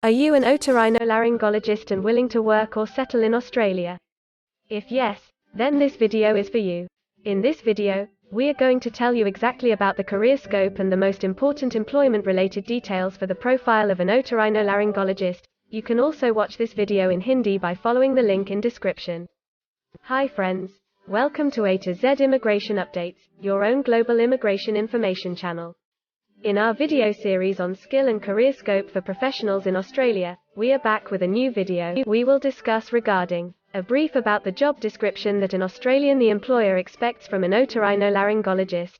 Are you an otorhinolaryngologist and willing to work or settle in Australia? If yes, then this video is for you. In this video, we are going to tell you exactly about the career scope and the most important employment-related details for the profile of an otorhinolaryngologist. You can also watch this video in Hindi by following the link in description. Hi friends, welcome to A to Z Immigration Updates, your own global immigration information channel. In our video series on skill and career scope for professionals in Australia, we are back with a new video. We will discuss regarding a brief about the job description that an Australian the employer expects from an otorhinolaryngologist,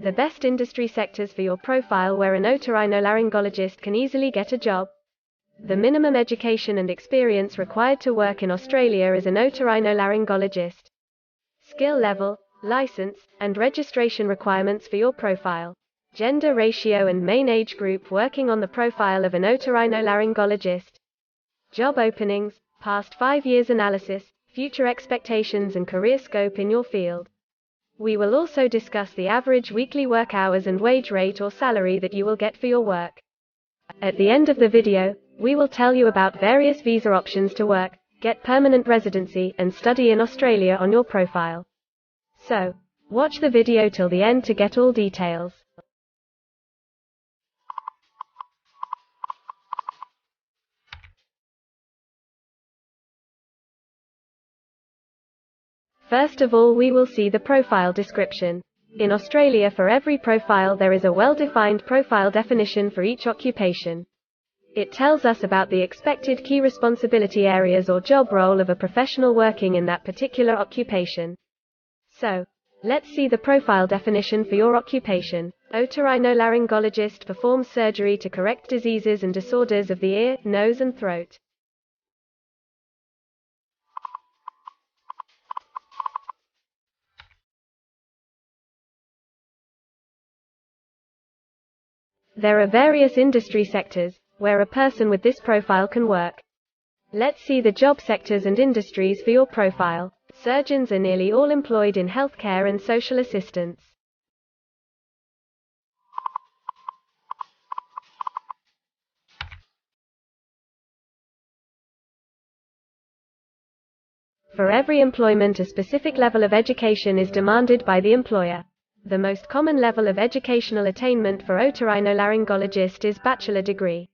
the best industry sectors for your profile where an otorhinolaryngologist can easily get a job, the minimum education and experience required to work in Australia as an otorhinolaryngologist, skill level, license, and registration requirements for your profile, gender ratio and main age group working on the profile of an otorhinolaryngologist, job openings, past 5 years analysis, future expectations and career scope in your field. We will also discuss the average weekly work hours and wage rate or salary that you will get for your work. At the end of the video, we will tell you about various visa options to work, get permanent residency, and study in Australia on your profile. So, watch the video till the end to get all details. First of all, we will see the profile description. In Australia, for every profile there is a well-defined profile definition for each occupation. It tells us about the expected key responsibility areas or job role of a professional working in that particular occupation. So, let's see the profile definition for your occupation. Otorhinolaryngologist performs surgery to correct diseases and disorders of the ear, nose and throat. There are various industry sectors where a person with this profile can work. Let's see the job sectors and industries for your profile. Surgeons are nearly all employed in healthcare and social assistance. For every employment, a specific level of education is demanded by the employer. The most common level of educational attainment for otorhinolaryngologist is bachelor degree.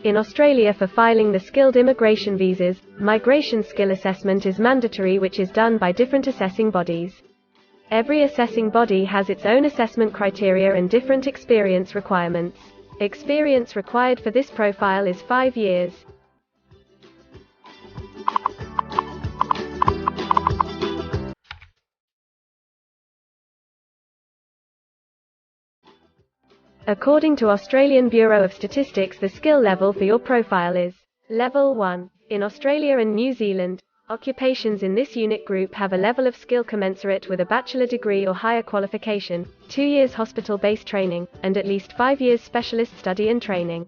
In Australia, for filing the skilled immigration visas, migration skill assessment is mandatory, which is done by different assessing bodies. Every assessing body has its own assessment criteria and different experience requirements. Experience required for this profile is 5 years. According to Australian Bureau of Statistics, the skill level for your profile is Level 1. In Australia and New Zealand, occupations in this unit group have a level of skill commensurate with a bachelor degree or higher qualification, 2 years hospital-based training, and at least 5 years specialist study and training.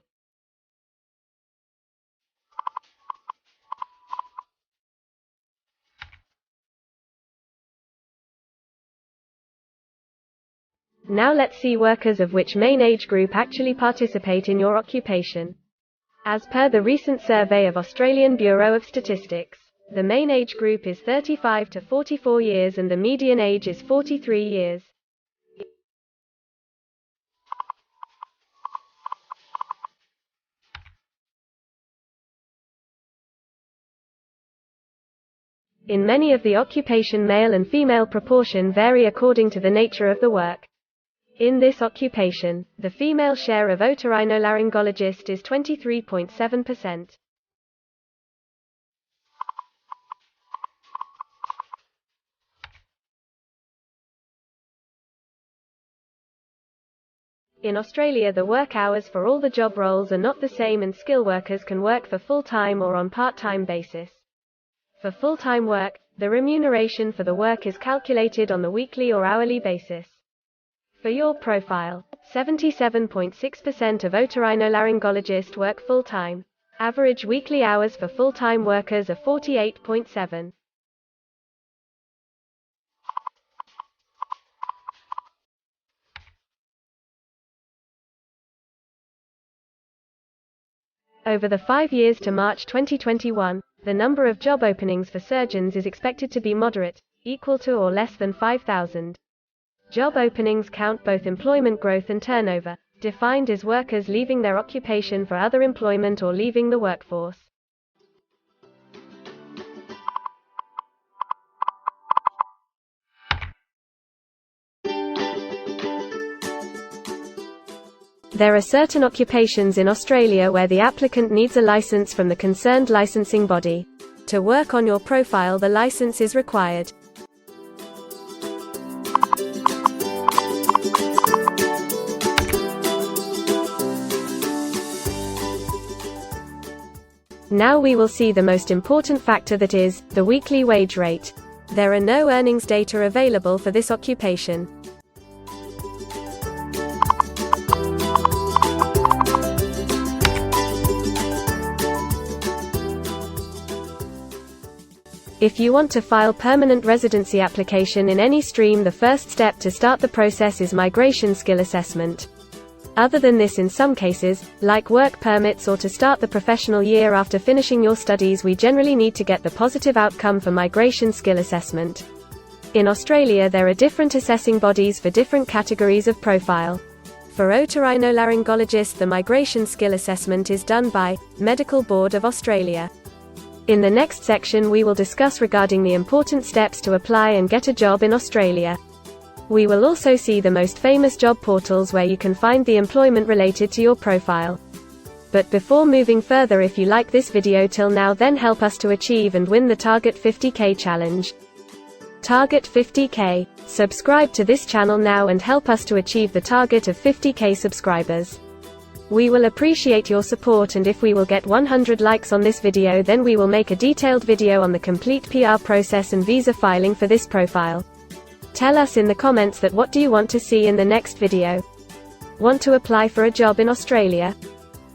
Now let's see workers of which main age group actually participate in your occupation. As per the recent survey of Australian Bureau of Statistics, the main age group is 35 to 44 years and the median age is 43 years. In many of the occupation, male and female proportion vary according to the nature of the work. In this occupation, the female share of otorhinolaryngologist is 23.7%. In Australia, the work hours for all the job roles are not the same and skill workers can work for full-time or on part-time basis. For full-time work, the remuneration for the work is calculated on the weekly or hourly basis. For your profile, 77.6% of otorhinolaryngologists work full-time. Average weekly hours for full-time workers are 48.7. Over the 5 years to March 2021, the number of job openings for surgeons is expected to be moderate, equal to or less than 5,000. Job openings count both employment growth and turnover, defined as workers leaving their occupation for other employment or leaving the workforce. There are certain occupations in Australia where the applicant needs a license from the concerned licensing body. To work on your profile, the license is required. Now we will see the most important factor, that is, the weekly wage rate. There are no earnings data available for this occupation. If you want to file permanent residency application in any stream, the first step to start the process is migration skill assessment. Other than this, in some cases, like work permits or to start the professional year after finishing your studies, we generally need to get the positive outcome for migration skill assessment. In Australia, there are different assessing bodies for different categories of profile. For otorhinolaryngologists, the migration skill assessment is done by Medical Board of Australia. In the next section, we will discuss regarding the important steps to apply and get a job in Australia. We will also see the most famous job portals where you can find the employment related to your profile. But before moving further, if you like this video till now, then help us to achieve and win the Target 50K challenge. Target 50K. Subscribe to this channel now and help us to achieve the target of 50K subscribers. We will appreciate your support, and if we will get 100 likes on this video, then we will make a detailed video on the complete PR process and visa filing for this profile. Tell us in the comments that what do you want to see in the next video. Want to apply for a job in Australia?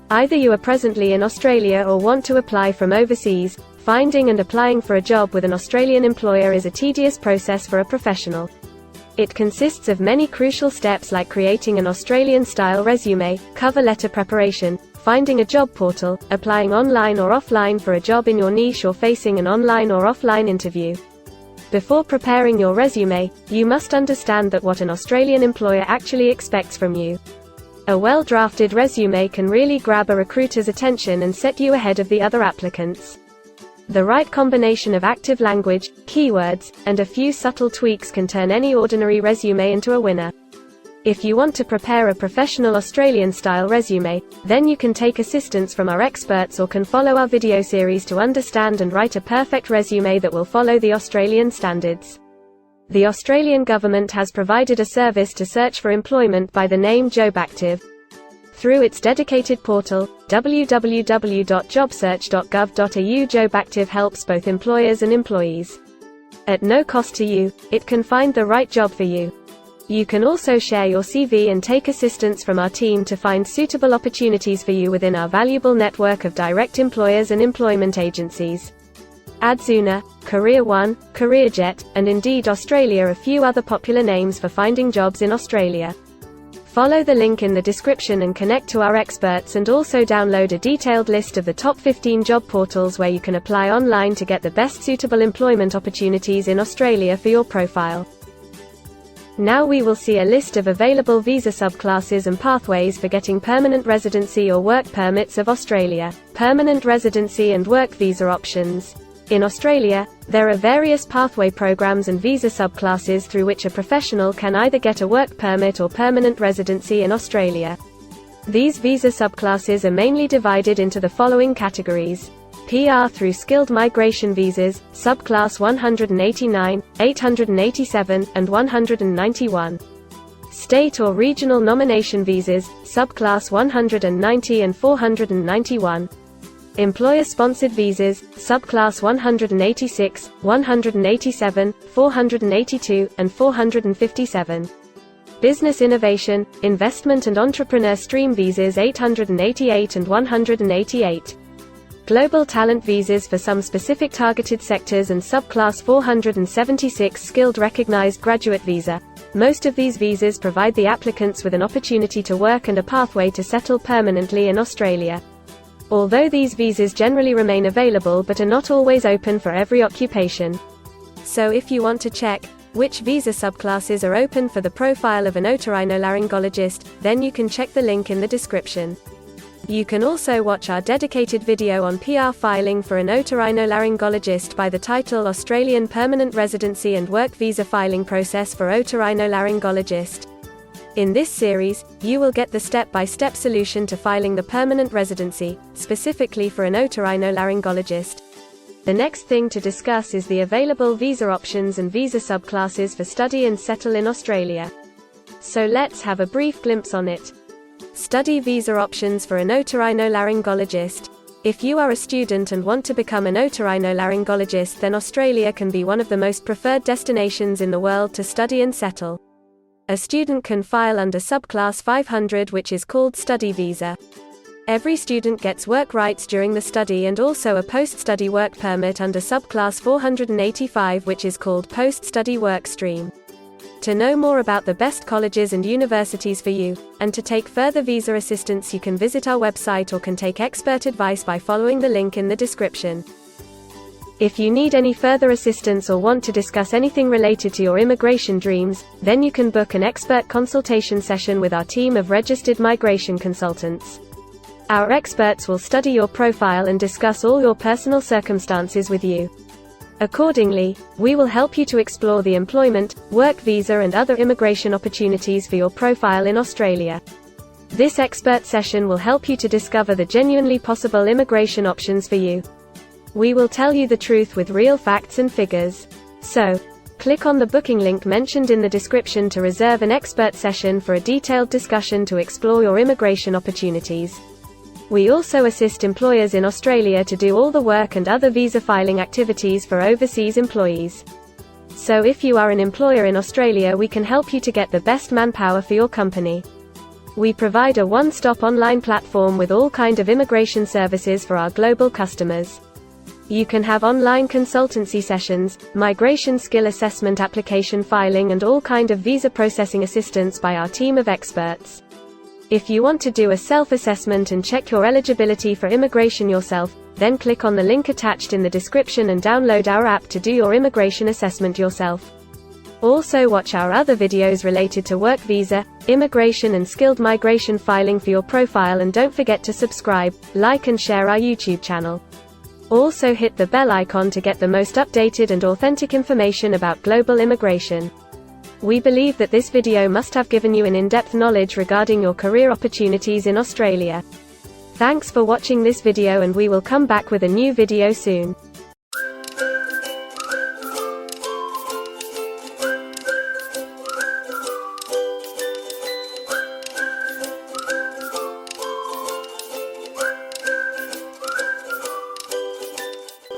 Either you are presently in Australia or want to apply from overseas. Finding and applying for a job with an Australian employer is a tedious process for a professional. It consists of many crucial steps like creating an Australian-style resume, cover letter preparation, finding a job portal, applying online or offline for a job in your niche, or facing an online or offline interview. Before preparing your resume, you must understand that what an Australian employer actually expects from you. A well-drafted resume can really grab a recruiter's attention and set you ahead of the other applicants. The right combination of active language, keywords, and a few subtle tweaks can turn any ordinary resume into a winner. If you want to prepare a professional Australian-style resume, then you can take assistance from our experts or can follow our video series to understand and write a perfect resume that will follow the Australian standards. The Australian government has provided a service to search for employment by the name JobActive. Through its dedicated portal, www.jobsearch.gov.au, JobActive helps both employers and employees. At no cost to you, it can find the right job for you. You can also share your CV and take assistance from our team to find suitable opportunities for you within our valuable network of direct employers and employment agencies. Adzuna, Career One, CareerJet, and Indeed Australia are a few other popular names for finding jobs in Australia. Follow the link in the description and connect to our experts, and also download a detailed list of the top 15 job portals where you can apply online to get the best suitable employment opportunities in Australia for your profile. Now we will see a list of available visa subclasses and pathways for getting permanent residency or work permits of Australia. Permanent residency and work visa options. In Australia, there are various pathway programs and visa subclasses through which a professional can either get a work permit or permanent residency in Australia. These visa subclasses are mainly divided into the following categories: PR through skilled migration visas, subclass 189, 887, and 191. State or regional nomination visas, subclass 190 and 491. Employer-sponsored visas, subclass 186, 187, 482, and 457. Business innovation, investment and entrepreneur stream visas 888 and 188. Global talent visas for some specific targeted sectors and subclass 476 skilled recognized graduate visa. Most of these visas provide the applicants with an opportunity to work and a pathway to settle permanently in Australia. although these visas generally remain available but are not always open for every occupation. So if you want to check which visa subclasses are open for the profile of an otorhinolaryngologist, then you can check the link in the description. You can also watch our dedicated video on PR filing for an otorhinolaryngologist by the title Australian Permanent Residency and Work Visa Filing Process for Otorhinolaryngologist. In this series, you will get the step-by-step solution to filing the permanent residency, specifically for an otorhinolaryngologist. The next thing to discuss is the available visa options and visa subclasses for study and settle in Australia. So let's have a brief glimpse on it. Study visa options for an otorhinolaryngologist. If you are a student and want to become an otorhinolaryngologist, then Australia can be one of the most preferred destinations in the world to study and settle. A student can file under subclass 500, which is called study visa. Every student gets work rights during the study and also a post-study work permit under subclass 485, which is called post-study work stream. To know more about the best colleges and universities for you, and to take further visa assistance, you can visit our website or can take expert advice by following the link in the description. If you need any further assistance or want to discuss anything related to your immigration dreams, then you can book an expert consultation session with our team of registered migration consultants. Our experts will study your profile and discuss all your personal circumstances with you. Accordingly, we will help you to explore the employment, work visa and other immigration opportunities for your profile in Australia. This expert session will help you to discover the genuinely possible immigration options for you. We will tell you the truth with real facts and figures. So, click on the booking link mentioned in the description to reserve an expert session for a detailed discussion to explore your immigration opportunities. We also assist employers in Australia to do all the work and other visa filing activities for overseas employees. So if you are an employer in Australia, we can help you to get the best manpower for your company. We provide a one-stop online platform with all kinds of immigration services for our global customers. You can have online consultancy sessions, migration skill assessment, application filing and all kinds of visa processing assistance by our team of experts. If you want to do a self-assessment and check your eligibility for immigration yourself, then click on the link attached in the description and download our app to do your immigration assessment yourself. Also watch our other videos related to work visa, immigration and skilled migration filing for your profile, and don't forget to subscribe, like and share our YouTube channel. Also hit the bell icon to get the most updated and authentic information about global immigration. We believe that this video must have given you an in-depth knowledge regarding your career opportunities in Australia. Thanks for watching this video, and we will come back with a new video soon.